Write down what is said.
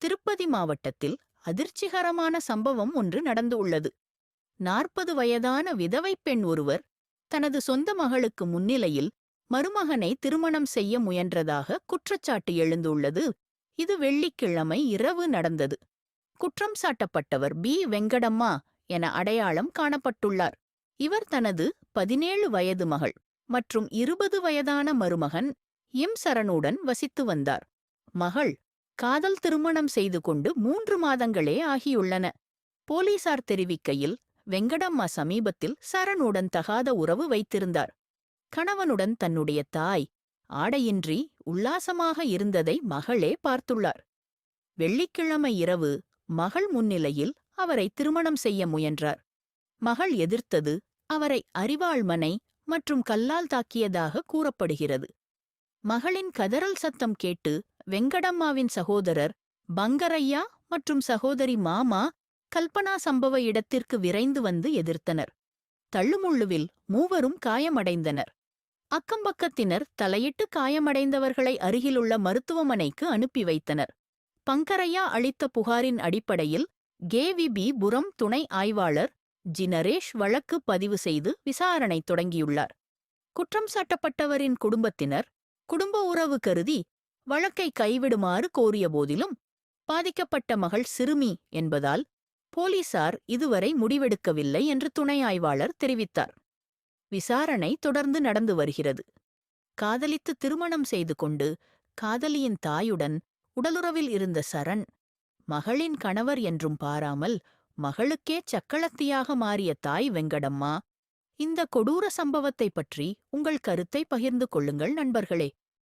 திருப்பதி மாவட்டத்தில் அதிர்ச்சிகரமான சம்பவம் ஒன்று நடந்து உள்ளது. 40 வயதான விதவை பெண் ஒருவர் தனது சொந்த மகளுக்கு முன்னிலையில் மருமகனை திருமணம் செய்ய முயன்றதாக குற்றச்சாட்டு எழுந்துள்ளது. இது வெள்ளிக்கிழமை இரவு நடந்தது. குற்றம் சாட்டப்பட்டவர் பி. வெங்கடம்மா என அடையாளம் காணப்பட்டுள்ளார். இவர் தனது 17 வயது மகள் மற்றும் 20 வயதான மருமகன் எம். சரணுடன் வசித்து வந்தார். மகள் காதல் திருமணம் செய்து கொண்டு 3 மாதங்களே ஆகியுள்ளன. போலீசார் தெரிவிக்கையில், வெங்கடம்மா சமீபத்தில் சரணுடன் தகாத உறவு வைத்திருந்தார். கணவனுடன் தன்னுடைய தாய் ஆடையின்றி உல்லாசமாக இருந்ததை மகளே பார்த்துள்ளார். வெள்ளிக்கிழமை இரவு மகள் முன்னிலையில் அவரை திருமணம் செய்ய முயன்றார். மகள் எதிர்த்தது அவரை அரிவாள்மனை மற்றும் கல்லால் தாக்கியதாக கூறப்படுகிறது. மகளின் கதறல் சத்தம் கேட்டு வெங்கடம்மாவின் சகோதரர் பங்கரையா மற்றும் சகோதரி மாமா கல்பனா சம்பவ இடத்திற்கு விரைந்து வந்து எதிர்த்தனர். தள்ளுமுள்ளுவில் மூவரும் காயமடைந்தனர். அக்கம்பக்கத்தினர் தலையிட்டு காயமடைந்தவர்களை அருகிலுள்ள மருத்துவமனைக்கு அனுப்பி வைத்தனர். பங்கரையா அளித்த புகாரின் அடிப்படையில் கேவிபி புரம் துணை ஆய்வாளர் ஜி. நரேஷ் வழக்கு பதிவு செய்து விசாரணை தொடங்கியுள்ளார். குற்றம் சாட்டப்பட்டவரின் குடும்பத்தினர் குடும்ப உறவு கருதி வழக்கை கைவிடுமாறு கோரிய போதிலும் பாதிக்கப்பட்ட மகள் சிறுமி என்பதால் போலீசார் இதுவரை முடிவெடுக்கவில்லை என்று துணை ஆய்வாளர் தெரிவித்தார். விசாரணை தொடர்ந்து நடந்து வருகிறது. காதலித்து திருமணம் செய்து கொண்டு காதலியின் தாயுடன் உடலுறவில் இருந்த சரண், மகளின் கணவர் என்றும் பாராமல் மகளுக்கே சக்களத்தியாக மாறிய தாய் வெங்கடம்மா. இந்த கொடூர சம்பவத்தை பற்றி உங்கள் கருத்தை பகிர்ந்து கொள்ளுங்கள் நண்பர்களே.